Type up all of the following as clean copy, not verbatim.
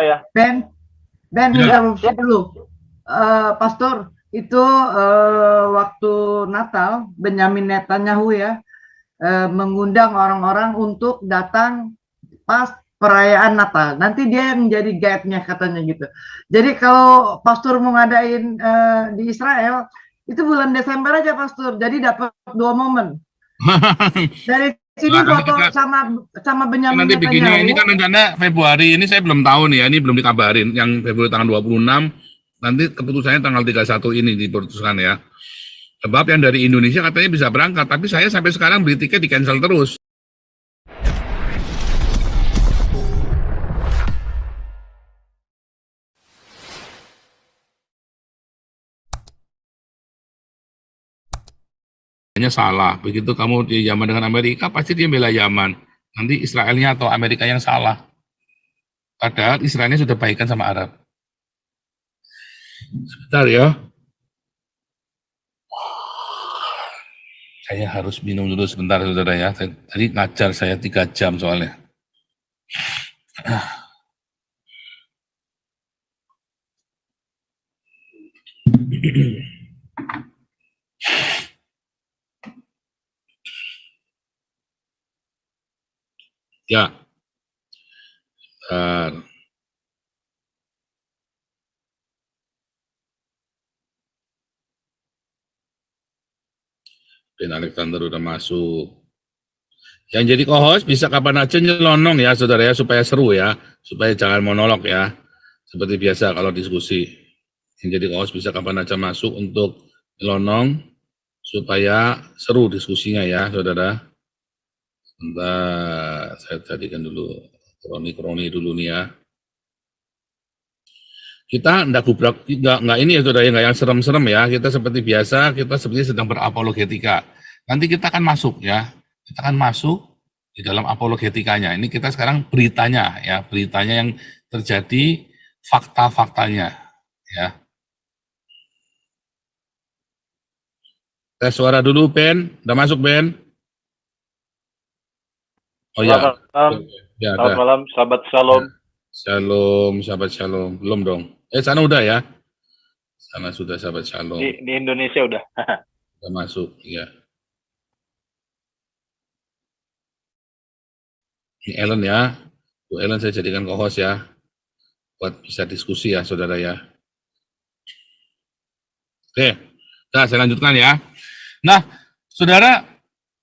saya. Ben Ya. interupsi dulu. Pastor, itu waktu Natal, Benyamin Netanyahu ya mengundang orang-orang untuk datang pas perayaan Natal. Nanti dia yang jadi guide-nya katanya gitu. Jadi kalau pastor mau ngadain di Israel, itu bulan Desember aja pastor. Jadi dapat 2 momen. Dari sini Nah, nanti foto kita- sama Benyamin Nanti bikinnya Netanyahu. ini kan rencana Februari, ini saya belum tahu nih ya, ini belum dikabarin. Yang Februari tanggal 26, nanti keputusannya tanggal 31 ini diputuskan ya. Sebab yang dari Indonesia katanya bisa berangkat, tapi saya sampai sekarang beli tiket di cancel terus. Hanya salah, begitu kamu di Yaman dengan Amerika, pasti dia bela Yaman. Nanti Israelnya atau Amerika yang salah. Padahal Israelnya sudah baikan sama Arab. Sebentar ya. Saya harus minum dulu sebentar, saudara ya. Tadi ngajar saya 3 jam soalnya. Ya. Bentar. Ben Alexander udah masuk. Yang jadi co-host bisa kapan aja nyelonong ya saudara ya, supaya seru ya, supaya jangan monolog ya, seperti biasa kalau diskusi. Yang jadi co-host bisa kapan aja masuk untuk nyelonong, supaya seru diskusinya ya saudara. Sebentar, saya jadikan dulu kroni-kroni dulu nih ya. Kita enggak gubrak, enggak ini ya saudara, enggak yang serem-serem ya, kita seperti biasa, kita seperti sedang berapologetika. Nanti kita akan masuk ya, kita akan masuk di dalam apologetikanya. Ini kita sekarang beritanya ya, beritanya yang terjadi, fakta-faktanya ya. Tes suara dulu Ben, udah masuk Ben? Oh ya. Selamat malam, Ya, selamat malam, sahabat Shalom. Shalom, sahabat Shalom. Belum dong. Sana udah ya? Sana sudah sahabat Shalom. Di Indonesia udah. Udah masuk, ya. Ini Ellen ya. Bu Ellen saya jadikan co-host ya. Buat bisa diskusi ya, saudara ya. Oke, nah saya lanjutkan ya. Nah, saudara,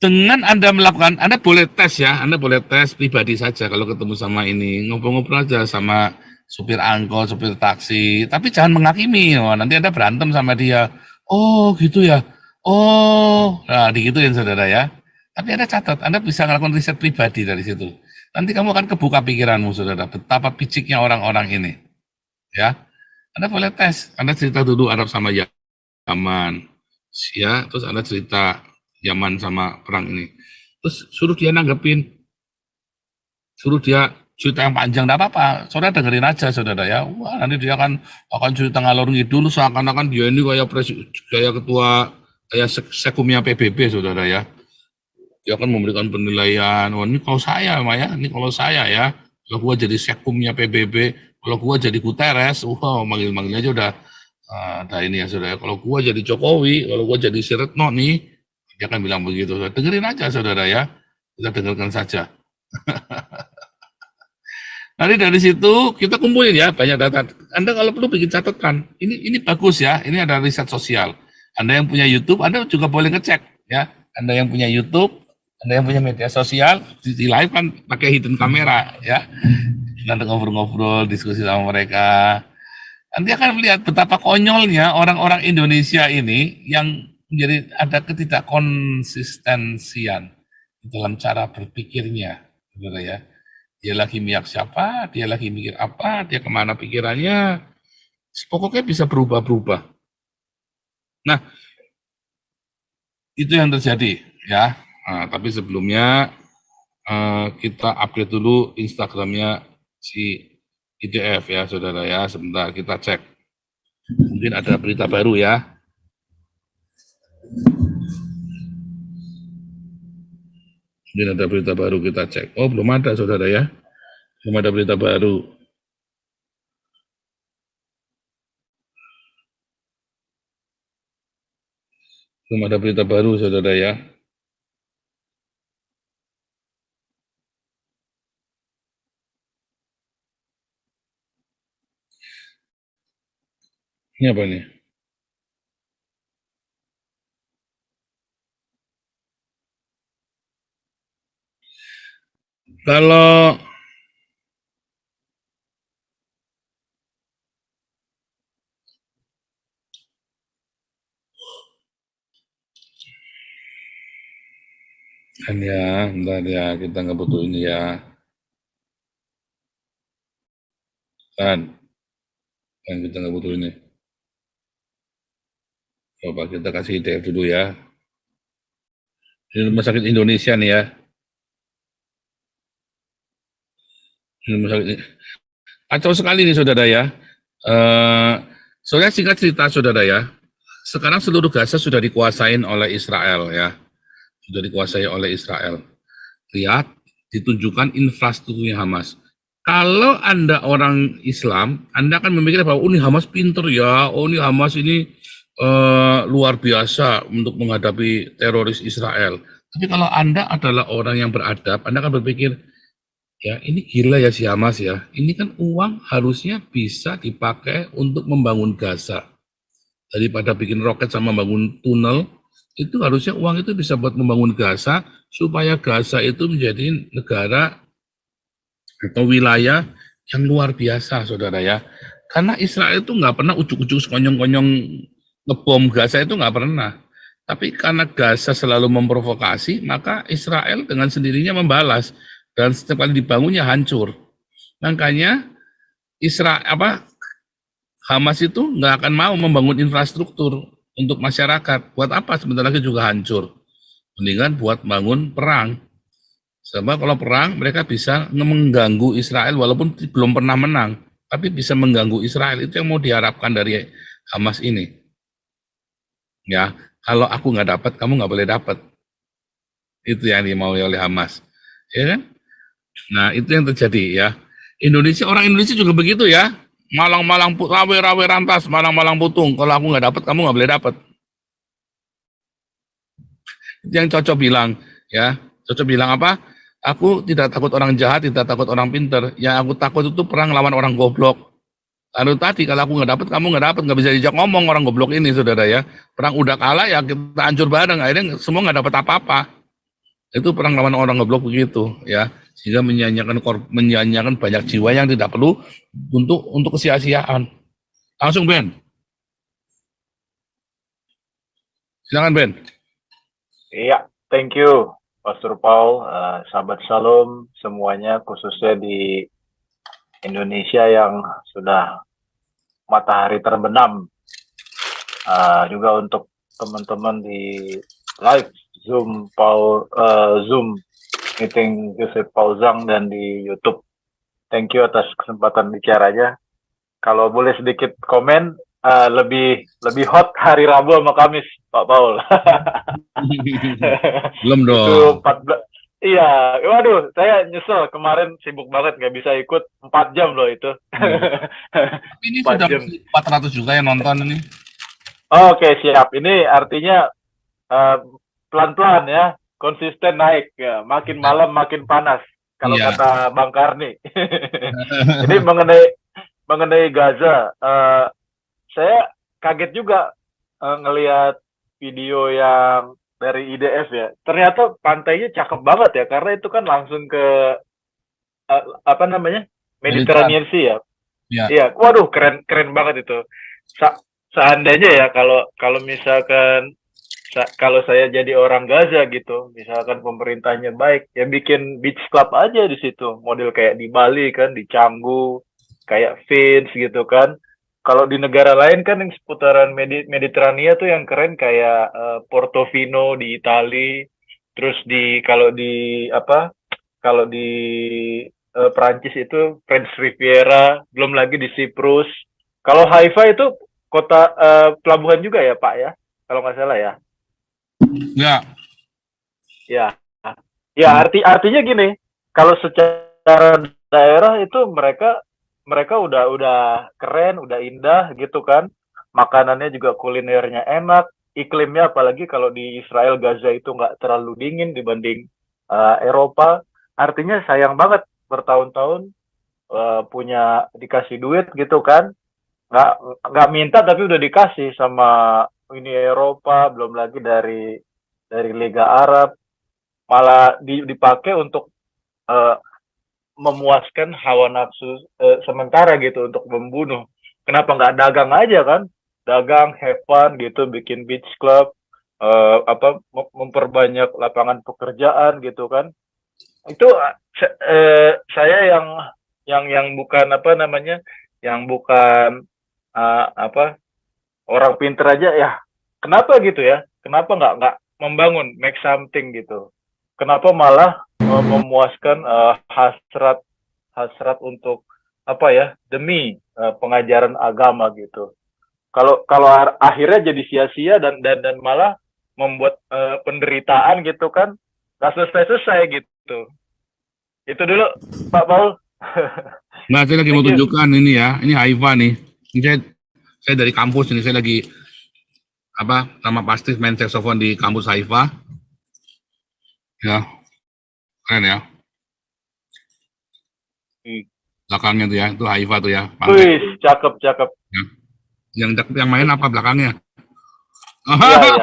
dengan Anda melakukan, Anda boleh tes ya, Anda boleh tes pribadi saja kalau ketemu sama ini, ngobrol-ngobrol aja sama supir angkot, supir taksi, tapi jangan menghakimi, oh, nanti Anda berantem sama dia. Oh gitu ya, oh, nah digituin saudara ya. Tapi Anda catat, Anda bisa melakukan riset pribadi dari situ. Nanti kamu akan kebuka pikiranmu saudara, betapa piciknya orang-orang ini. Ya, Anda boleh tes, Anda cerita dulu Arab sama Yaman, ya, terus Anda cerita Yaman sama perang ini. Terus suruh dia nanggepin. Suruh dia cerita yang panjang, enggak apa-apa. Saudara dengerin aja, saudara ya. Wah, nanti dia akan cerita ngalor ngidul seakan-akan dia ini kayak ketua, kayak sekumnya PBB, saudara ya. Dia akan memberikan penilaian. Oh, ini kalau saya, Maya, ini kalau saya ya. Kalau gua jadi sekumnya PBB, kalau gua jadi Guterres, manggil-manggil aja udah ada ini ya, saudara. Kalau gua jadi Jokowi, kalau gua jadi si Retno nih, dia akan bilang begitu. Dengerin aja saudara ya, kita dengarkan saja. Nanti dari situ kita kumpulin ya banyak data. Anda kalau perlu bikin catatan. Ini bagus ya, ini ada riset sosial. Anda yang punya YouTube, Anda juga boleh ngecek ya. Anda yang punya YouTube, Anda yang punya media sosial, di live kan pakai hidden kamera ya. Nanti ngobrol-ngobrol, diskusi sama mereka. Nanti akan melihat betapa konyolnya orang-orang Indonesia ini yang menjadi ada ketidakkonsistensian dalam cara berpikirnya, saudara ya. Dia lagi miak siapa, dia lagi mikir apa, dia kemana pikirannya, pokoknya bisa berubah-berubah. Nah, itu yang terjadi ya. Nah, tapi sebelumnya kita upgrade dulu Instagramnya si IDF ya, saudara ya. Sebentar kita cek. Mungkin ada berita baru ya. Mungkin ada berita baru, kita cek. Oh, belum ada saudara ya. Belum ada berita baru. Belum ada berita baru, saudara ya. Ini apa nih? Kalau kan ya, bentar ya, kita nggak butuh ini ya. Kan kita nggak butuh ini. Coba kita kasih IDF dulu ya. Ini Rumah Sakit Indonesia nih ya. Ini Rumah Sakit kacau sekali nih saudara ya. Soalnya singkat cerita saudara ya, sekarang seluruh Gaza sudah dikuasain oleh Israel ya, sudah dikuasai oleh Israel. Lihat, ditunjukkan infrastrukturnya Hamas. Kalau Anda orang Islam, Anda akan memikirkan bahwa ini Hamas pinter ya, ini Hamas ini luar biasa untuk menghadapi teroris Israel. Tapi kalau Anda adalah orang yang beradab, Anda akan berpikir, ya ini gila ya si Hamas ya. Ini kan uang harusnya bisa dipakai untuk membangun Gaza. Daripada bikin roket sama bangun tunnel, itu harusnya uang itu bisa buat membangun Gaza, supaya Gaza itu menjadi negara atau wilayah yang luar biasa, saudara ya. Karena Israel itu nggak pernah ujuk-ujuk sekonyong-konyong ngebom Gaza itu nggak pernah. Tapi karena Gaza selalu memprovokasi, maka Israel dengan sendirinya membalas. Dan setiap kali dibangunnya hancur. Makanya Hamas itu nggak akan mau membangun infrastruktur untuk masyarakat. Buat apa? Sebentar lagi juga hancur. Mendingan buat bangun perang. Sebab kalau perang mereka bisa mengganggu Israel walaupun belum pernah menang, tapi bisa mengganggu Israel. Itu yang mau diharapkan dari Hamas ini. Ya, kalau aku nggak dapat, kamu nggak boleh dapat. Itu yang dimau oleh Hamas. Ya kan? Nah, itu yang terjadi ya. Orang Indonesia juga begitu ya. Malang-malang rawe-rawe rantas, malang-malang putung. Kalau aku nggak dapat, kamu nggak boleh dapat. Itu yang Cocok bilang ya. Cocok bilang apa? Aku tidak takut orang jahat, tidak takut orang pinter. Yang aku takut itu perang lawan orang goblok. Lalu tadi kalau aku nggak dapat, kamu nggak bisa diajak ngomong orang goblok ini, saudara ya. Perang udah kalah ya kita hancur bareng. Akhirnya semua nggak dapat apa-apa. Itu perang lawan orang goblok begitu ya. Sehingga menyanyiakan banyak jiwa yang tidak perlu untuk kesia-siaan. Langsung Ben. Silakan Ben. Iya, thank you Pastor Paul, sahabat Shalom semuanya, khususnya di Indonesia yang sudah matahari terbenam. Juga untuk teman-teman di live Zoom meeting Joseph Paul Zhang dan di YouTube. Thank you atas kesempatan bicaranya. Kalau boleh sedikit komen, lebih hot hari Rabu sama Kamis, Pak Paul. Belum dong. Itu 14. Iya, waduh, saya nyesel kemarin sibuk banget nggak bisa ikut 4 jam loh itu. Tapi ini sudah 400 juga yang nonton ini. Oke, siap. Ini artinya pelan-pelan ya, konsisten naik ya. Makin malam makin panas kalau kata Bang Karni. Ini mengenai Gaza, saya kaget juga ngelihat video yang dari IDF ya. Ternyata pantainya cakep banget ya, karena itu kan langsung ke Mediterranean Sea ya. Iya, waduh keren banget itu. Seandainya ya kalau misalkan kalau saya jadi orang Gaza gitu, misalkan pemerintahnya baik, ya bikin beach club aja di situ, model kayak di Bali kan, di Canggu, kayak Vince gitu kan. Kalau di negara lain kan yang seputaran Mediterania tuh yang keren kayak Portofino di Itali, terus kalau di Prancis itu French Riviera, belum lagi di Siprus. Kalau Haifa itu kota pelabuhan juga ya Pak ya, kalau nggak salah ya. Ya artinya gini, kalau secara daerah itu mereka udah keren, udah indah gitu kan, makanannya juga kulinernya enak, iklimnya, apalagi kalau di Israel Gaza itu nggak terlalu dingin dibanding Eropa, artinya sayang banget bertahun-tahun punya dikasih duit gitu kan, nggak nggak minta tapi udah dikasih sama ini Eropa, belum lagi dari Liga Arab, malah dipakai untuk eh, memuaskan hawa nafsu sementara gitu untuk membunuh. Kenapa nggak dagang aja kan? Dagang, have fun gitu, bikin beach club, memperbanyak lapangan pekerjaan gitu kan? Itu saya yang bukan apa namanya, yang bukan apa orang pinter aja ya. Kenapa gitu ya? Kenapa nggak membangun, make something gitu? Kenapa malah memuaskan hasrat untuk apa ya, demi pengajaran agama gitu. Kalau akhirnya jadi sia-sia dan malah membuat penderitaan gitu kan, nggak selesai gitu. Itu dulu Pak Paul. Nah, saya lagi mau tunjukkan ini ya, ini Haifa nih. Ini saya dari kampus ini, saya lagi nama pasti main saxophone di kampus Haifa. Ya, keren ya. Belakangnya tuh ya, itu Haifa tuh ya. Wih, cakep. Ya. Yang main apa belakangnya? Iya.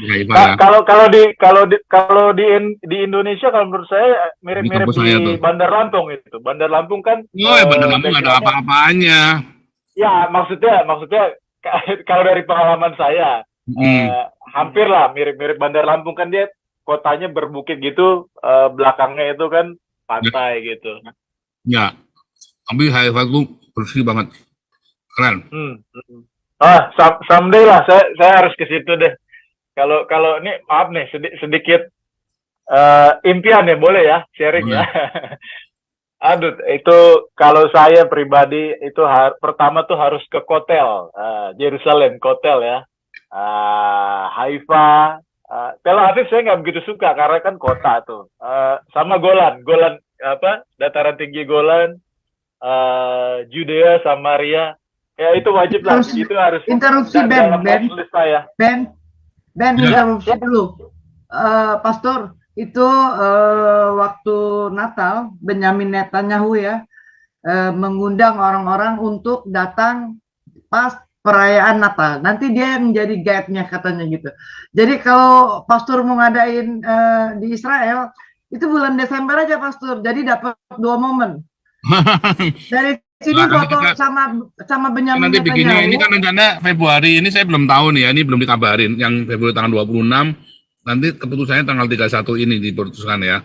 Haifa, ya. Kalau di Indonesia, kalau menurut saya mirip-mirip di Bandar Lampung itu. Bandar Lampung kan. Bandar Lampung ada apa-apanya. Ya, maksudnya kalau dari pengalaman saya, hampir lah mirip-mirip Bandar Lampung kan, dia kotanya berbukit gitu, belakangnya itu kan pantai gitu. Ya, tapi Haifa itu bersih banget, keren. Someday lah saya harus ke situ deh. Kalau ini maaf nih, sedikit impian ya, boleh ya sharing ya. Aduh, itu kalau saya pribadi itu pertama tuh harus ke Kotel, Yerusalem, Kotel ya, Haifa, Tel Aviv saya nggak begitu suka karena kan kota tuh, sama Golan, dataran tinggi Golan, Judea, Samaria, ya itu wajib lah, itu harus. Interupsi Ben, interupsi dulu, Pastor. Itu waktu Natal Benyamin Netanyahu ya mengundang orang-orang untuk datang pas perayaan Natal. Nanti dia yang jadi guide-nya katanya gitu. Jadi kalau Pastor mau ngadain di Israel itu bulan Desember aja Pastor. Jadi dapat 2 momen. Dari sini foto sama Benyamin nanti Netanyahu. Bikinnya ini kan rencana Februari, ini saya belum tahu nih ya, ini belum dikabarin. Yang Februari tanggal 26. Nanti keputusannya tanggal 31 ini diputuskan ya.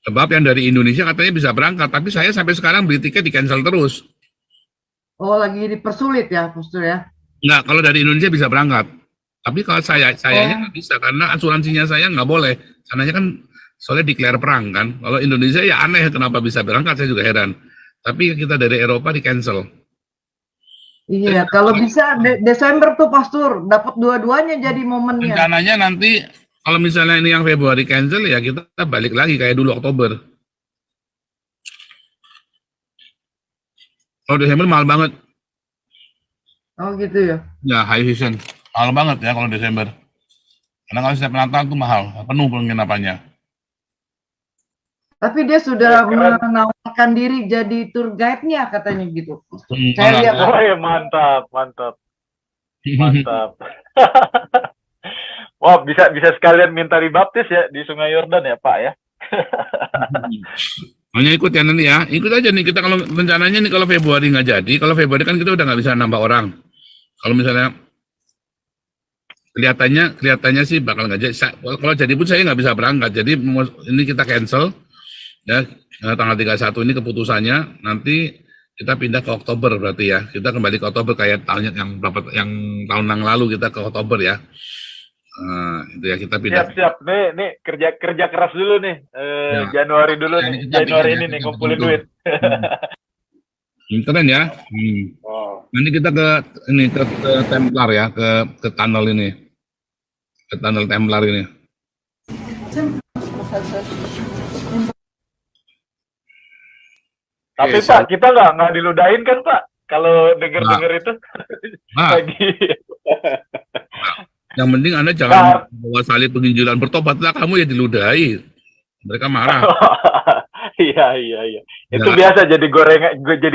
Sebab yang dari Indonesia katanya bisa berangkat, tapi saya sampai sekarang beli tiket di cancel terus. Oh, lagi dipersulit ya, Pastor ya? Enggak, kalau dari Indonesia bisa berangkat. Tapi kalau sayanya nggak bisa, karena asuransinya saya nggak boleh. Sananya kan soalnya declare perang kan. Kalau Indonesia ya aneh, kenapa bisa berangkat, saya juga heran. Tapi kita dari Eropa di cancel. Iya, kalau bisa Desember tuh Pastor, dapat dua-duanya jadi momennya. Rencananya nanti kalau misalnya ini yang Februari cancel ya kita balik lagi kayak dulu Oktober. Kalau Desember mahal banget. Oh gitu ya? Ya, high season. Mahal banget ya kalau Desember. Karena kalau setiap Natal itu mahal, penuh penginapannya. Tapi dia sudah menawarkan diri jadi tour guide-nya katanya gitu. Saya lihat. Oh ya, mantap. Wah, bisa sekalian minta dibaptis ya di Sungai Yordan ya, Pak ya. Hanya ikut ya nanti ya, ikut aja nih kita. Kalau rencananya nih kalau Februari nggak jadi, kalau Februari kan kita udah nggak bisa nambah orang. Kalau misalnya kelihatannya sih bakal nggak jadi. Kalau jadi pun saya nggak bisa berangkat. Jadi ini kita cancel ya, tanggal 31 ini keputusannya. Nanti kita pindah ke Oktober berarti ya. Kita kembali ke Oktober kayak tahun yang tahun yang lalu kita ke Oktober ya. Itu ya kita pindah. Siap. Nih kerja keras dulu nih. Januari dulu nih. Januari ini nih ngumpulin duit. Keren ya. Nanti kita ke Templar ya, ke tunnel ini. Ke tunnel Templar ini. Tapi Pak, kita nggak diludahin kan Pak? Kalau denger itu lagi Yang penting Anda jangan bawa salib penginjilan, bertobatlah kamu ya diludahi. Mereka marah. Iya. Itu biasa jadi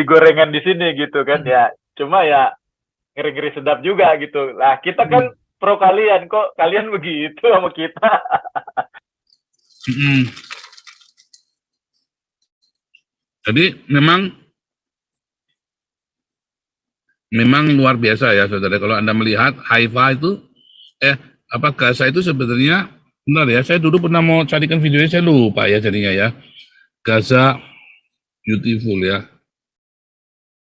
gorengan di sini gitu kan ya. Cuma ya ngeri-ngeri sedap juga gitu. Nah, kita kan pro kalian, kok kalian begitu sama kita. Jadi memang luar biasa ya saudara. Kalau Anda melihat Haifa itu, Gaza itu sebenarnya, benar ya, saya dulu pernah mau carikan videonya, saya lupa ya jadinya ya. Gaza beautiful ya.